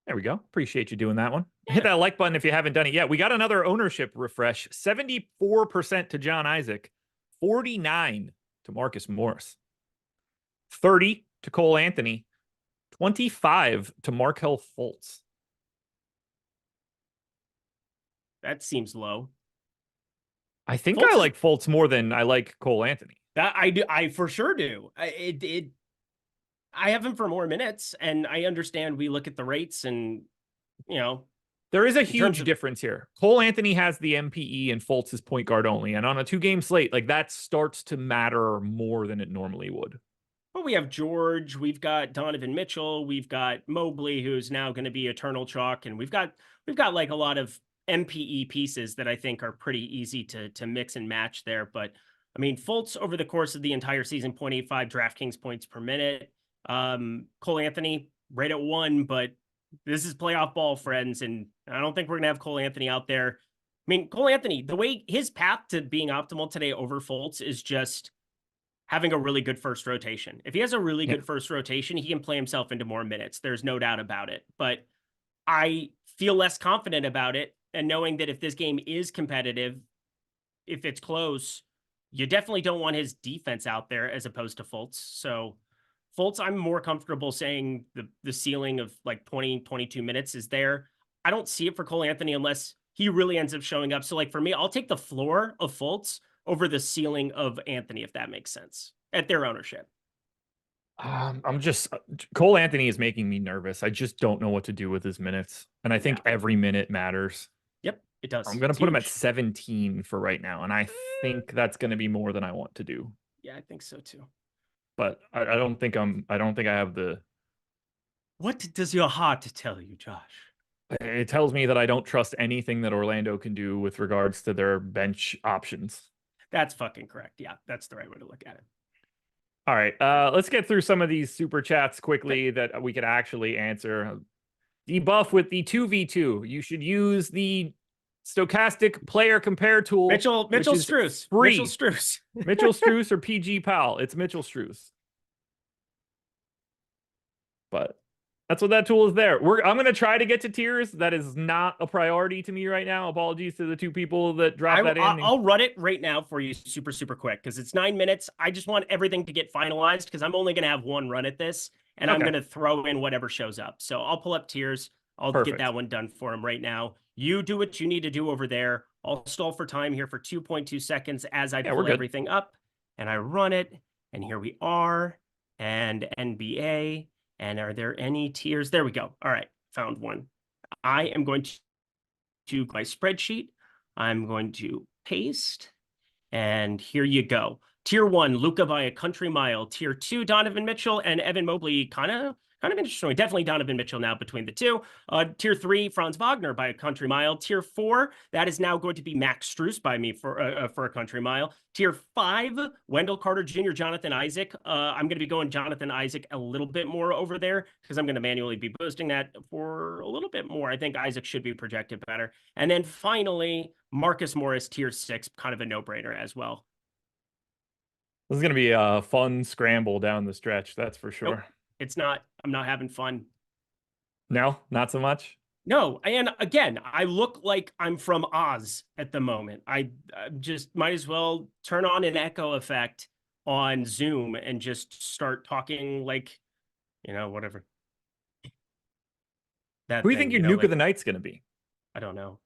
There we go. Appreciate you doing that one. Yeah. Hit that like button if you haven't done it yet. We got another ownership refresh. 74% to John Isaac, 49 to Marcus Morris, 30 to Cole Anthony, 25 to Markelle Fultz. That seems low. I think I like Fultz more than I like Cole Anthony. That I do. I for sure do. I have him for more minutes, and I understand we look at the rates and, there is a huge difference here. Cole Anthony has the MPE and Fultz is point guard only. And on a 2-game slate, like, that starts to matter more than it normally would. Well, we have George, we've got Donovan Mitchell, we've got Mobley, who's now going to be eternal chalk, and we've got like a lot of MPE pieces that I think are pretty easy to mix and match there. But I mean, Fultz over the course of the entire season, 0.85 DraftKings points per minute. Cole Anthony right at 1, but this is playoff ball, friends, and I don't think we're gonna have Cole Anthony out there. I mean, Cole Anthony, the way his path to being optimal today over Fultz is just having a really good first rotation. If he has a really good first rotation, he can play himself into more minutes. There's no doubt about it. But I feel less confident about it, and knowing that if this game is competitive, if it's close, you definitely don't want his defense out there as opposed to Fultz. So Fultz, I'm more comfortable saying the ceiling of like 20, 22 minutes is there. I don't see it for Cole Anthony unless he really ends up showing up. So like for me, I'll take the floor of Fultz over the ceiling of Anthony, if that makes sense, at their ownership. Cole Anthony is making me nervous. I just don't know what to do with his minutes. And I think every minute matters. Yep, it does. I'm going to put him at 17 for right now. And I think that's going to be more than I want to do. Yeah, I think so too. But I don't think I have the. What does your heart tell you, Josh? It tells me that I don't trust anything that Orlando can do with regards to their bench options. That's fucking correct. Yeah, that's the right way to look at it. All right, let's get through some of these super chats quickly that we could actually answer. Debuff with the 2v2. You should use the stochastic player compare tool. Mitchell Strus. Free. Mitchell Strus. Mitchell Strus or PG Powell. It's Mitchell Strus. But that's what that tool is there. I'm going to try to get to tiers. That is not a priority to me right now. Apologies to the 2 people that dropped that in. I'll run it right now for you super, super quick because it's 9 minutes. I just want everything to get finalized because I'm only going to have one run at this, and I'm going to throw in whatever shows up. So I'll pull up tiers. I'll get that one done for him right now. You do what you need to do over there. I'll stall for time here for 2.2 seconds as I pull everything up, and I run it. And here we are, and NBA. And are there any tiers? There we go. All right, found one. I am going to do my spreadsheet. I'm going to paste, and here you go. Tier 1, Luka by a country mile. Tier 2, Donovan Mitchell and Evan Mobley. Kind of interesting. Definitely Donovan Mitchell now between the two. Tier 3, Franz Wagner by a country mile. Tier 4, that is now going to be Max Strus by me for a country mile. Tier 5, Wendell Carter Jr., Jonathan Isaac. I'm going to be going Jonathan Isaac a little bit more over there because I'm going to manually be boosting that for a little bit more. I think Isaac should be projected better. And then finally, Marcus Morris, Tier 6, kind of a no-brainer as well. This is going to be a fun scramble down the stretch, that's for sure. Nope. It's not. I'm not having fun. No, not so much. No, and again, I look like I'm from Oz at the moment. I just might as well turn on an echo effect on Zoom and just start talking like, whatever Who that do you think thing, your nuke of like, the night's going to be? I don't know.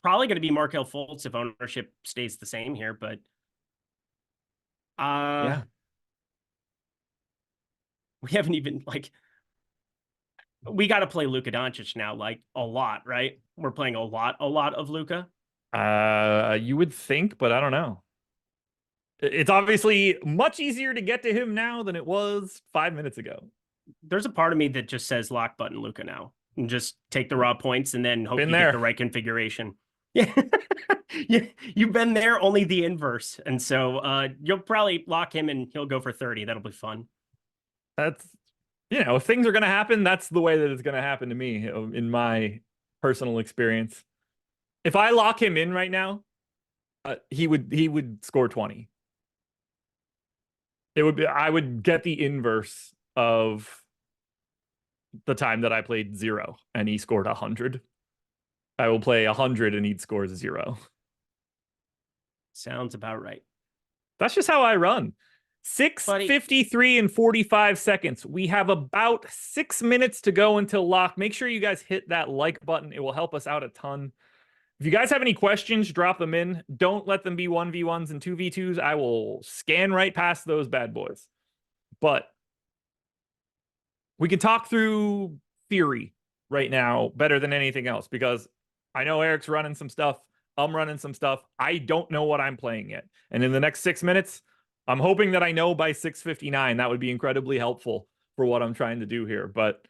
Probably going to be Markel Fultz if ownership stays the same here, but uh Yeah. we haven't even like we got to play Luka Doncic now, like a lot, right? We're playing a lot of Luka. You would think, but I don't know. It's obviously much easier to get to him now than it was 5 minutes ago. There's a part of me that just says lock button Luka now and just take the raw points and then hope Been you get there. the right configuration. Yeah. Yeah, you've been there, only the inverse. And so you'll probably lock him and he'll go for 30. That'll be fun. That's, if things are going to happen, that's the way that it's going to happen to me in my personal experience. If I lock him in right now, he would score 20. I would get the inverse of the time that I played 0 and he scored 100. I will play 100 and he'd score 0. Sounds about right. That's just how I run. Buddy. 6:53 and 45 seconds. We have about 6 minutes to go until lock. Make sure you guys hit that like button. It will help us out a ton. If you guys have any questions, drop them in. Don't let them be 1v1s and 2v2s. I will scan right past those bad boys. But we can talk through theory right now better than anything else, because I know Eric's running some stuff. I'm running some stuff. I don't know what I'm playing yet. And in the next 6 minutes, I'm hoping that I know by 6:59. That would be incredibly helpful for what I'm trying to do here. But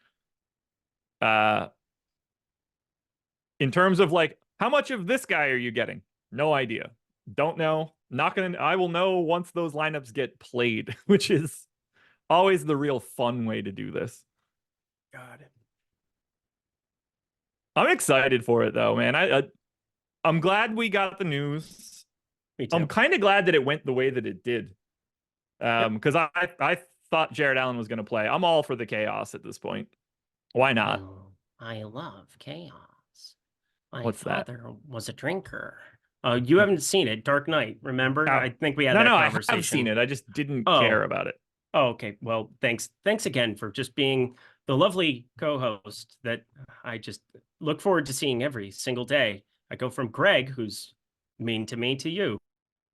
in terms of like, how much of this guy are you getting? No idea. Don't know. Not gonna. I will know once those lineups get played, which is always the real fun way to do this. God. I'm excited for it though, man. I'm glad we got the news. Me too. I'm kind of glad that it went the way that it did. Because I thought Jared Allen was going to play. I'm all for the chaos at this point. Why not? Oh, I love chaos. My What's that? father was a drinker. You haven't seen it, Dark Knight. Remember? I think we had that conversation. I have seen it. I just didn't Oh. care about it. Oh, okay. Well, thanks again for just being the lovely co-host that I just look forward to seeing every single day. I go from Greg, who's mean to me, to you,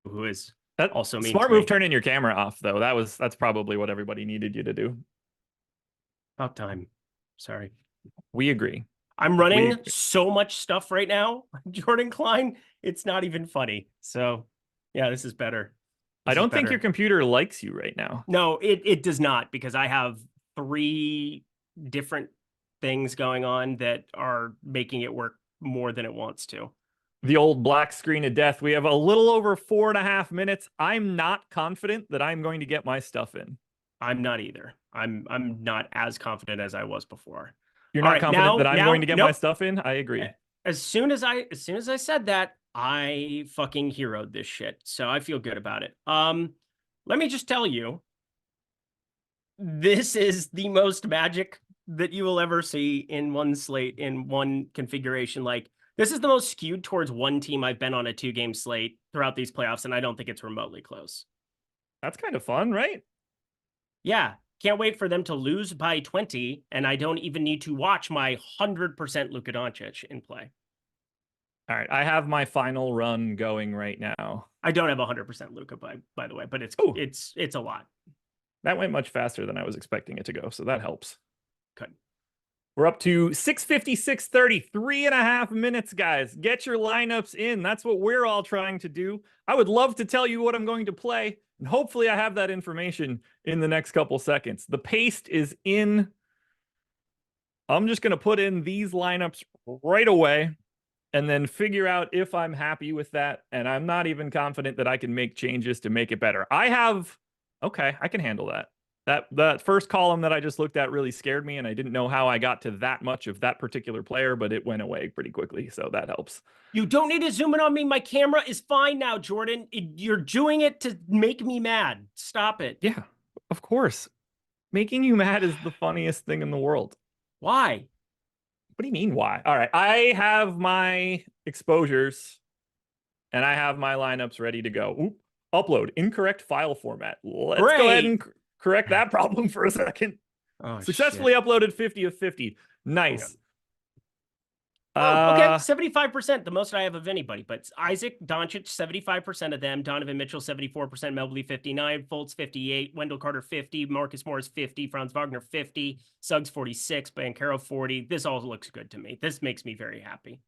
who is also mean. Smart to move me. turning your camera off, though. That's probably what everybody needed you to do. About time. Sorry. We agree. I'm running so much stuff right now, Jordan Klein. It's not even funny. So, yeah, this is better. I don't think your computer likes you right now. No, it does not, because I have 3 different things going on that are making it work more than it wants to. The old black screen of death. We have a little over 4.5 minutes. I'm not confident that I'm going to get my stuff in. I'm not either. I'm not as confident as I was before. You're not confident that I'm going to get my stuff in? I agree. As soon as I said that, I fucking heroed this shit. So I feel good about it. Let me just tell you, this is the most magic that you will ever see in one slate, in one configuration. Like, this is the most skewed towards one team I've been on a 2-game slate throughout these playoffs, and I don't think it's remotely close. That's kind of fun, right? Yeah. Can't wait for them to lose by 20, and I don't even need to watch my 100% Luka Doncic in play. All right, I have my final run going right now. I don't have 100% Luka, by the way, but it's a lot. That went much faster than I was expecting it to go, so that helps. Good. We're up to 6:50, 3.5 minutes, guys. Get your lineups in. That's what we're all trying to do. I would love to tell you what I'm going to play, and hopefully I have that information in the next couple seconds. The paste is in. I'm just going to put in these lineups right away and then figure out if I'm happy with that. And I'm not even confident that I can make changes to make it better. Okay, I can handle that. That first column that I just looked at really scared me, and I didn't know how I got to that much of that particular player, but it went away pretty quickly, so that helps. You don't need to zoom in on me. My camera is fine now, Jordan. You're doing it to make me mad. Stop it. Yeah, of course. Making you mad is the funniest thing in the world. Why? What do you mean why? All right. I have my exposures and I have my lineups ready to go. Oop, upload incorrect file format. Let's go ahead and correct that problem for a second. Oh, Successfully shit. uploaded 50 of 50. Nice. Oh, okay. 75%, the most I have of anybody. But Isaac, Doncic, 75% of them. Donovan Mitchell, 74%. Mobley, 59. Fultz, 58. Wendell Carter, 50. Marcus Morris, 50. Franz Wagner, 50. Suggs, 46. Banchero, 40. This all looks good to me. This makes me very happy.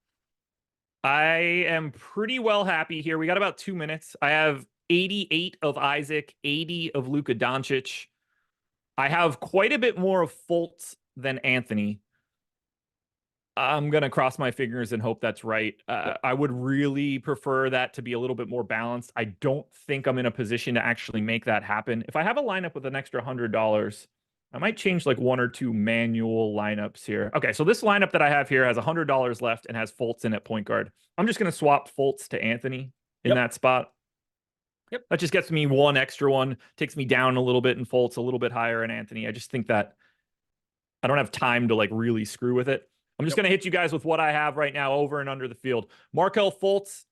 I am pretty well happy here. We got about 2 minutes. I have 88 of Isaac, 80 of Luka Doncic. I have quite a bit more of Fultz than Anthony. I'm going to cross my fingers and hope that's right. I would really prefer that to be a little bit more balanced. I don't think I'm in a position to actually make that happen. If I have a lineup with an extra $100, I might change like 1 or 2 manual lineups here. Okay, so this lineup that I have here has $100 left and has Fultz in at point guard. I'm just going to swap Fultz to Anthony in that spot. Yep. That just gets me 1 extra one, takes me down a little bit in Fultz, a little bit higher in Anthony. I just think that I don't have time to like really screw with it. I'm just going to hit you guys with what I have right now over and under the field. Markelle Fultz,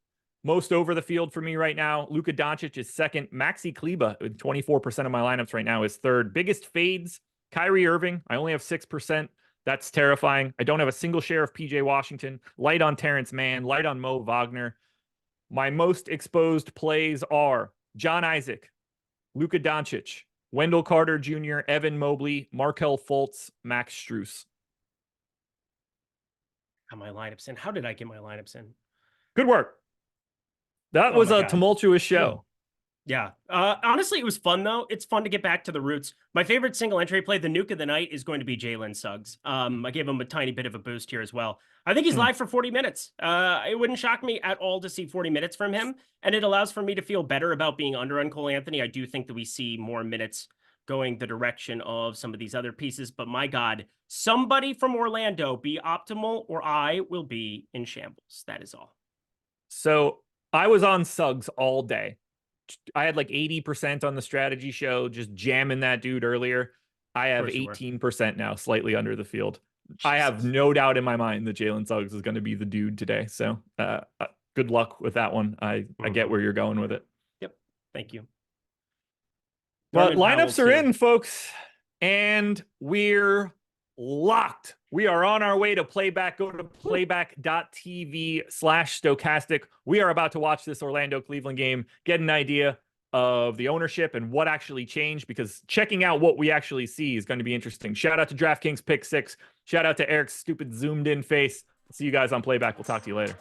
most over the field for me right now. Luka Doncic is second. Maxi Kleber, with 24% of my lineups right now, is third. Biggest fades, Kyrie Irving. I only have 6%. That's terrifying. I don't have a single share of PJ Washington. Light on Terrence Mann. Light on Mo Wagner. My most exposed plays are John Isaac, Luka Doncic, Wendell Carter Jr., Evan Mobley, Markelle Fultz, Max Strus. Got my lineups in. How did I get my lineups in? Good work. That was a tumultuous show. Yeah. Honestly, it was fun, though. It's fun to get back to the roots. My favorite single entry play, the nuke of the night, is going to be Jalen Suggs. I gave him a tiny bit of a boost here as well. I think he's live for 40 minutes. It wouldn't shock me at all to see 40 minutes from him, and it allows for me to feel better about being under on Cole Anthony. I do think that we see more minutes going the direction of some of these other pieces, but my God, somebody from Orlando be optimal or I will be in shambles. That is all. So I was on Suggs all day. I had like 80% on the strategy show, just jamming that dude earlier. I have 18% now, slightly under the field. Jesus. I have no doubt in my mind that Jalen Suggs is going to be the dude today. So good luck with that one. I get where you're going with it. Yep. Thank you. But lineups are in, folks, and we're locked. We are on our way to playback. Go to playback.tv/stochastic. We are about to watch this Orlando-Cleveland game, get an idea of the ownership and what actually changed, because checking out what we actually see is going to be interesting. Shout out to DraftKings Pick 6. Shout out to Eric's stupid zoomed in face. See you guys on playback. We'll talk to you later.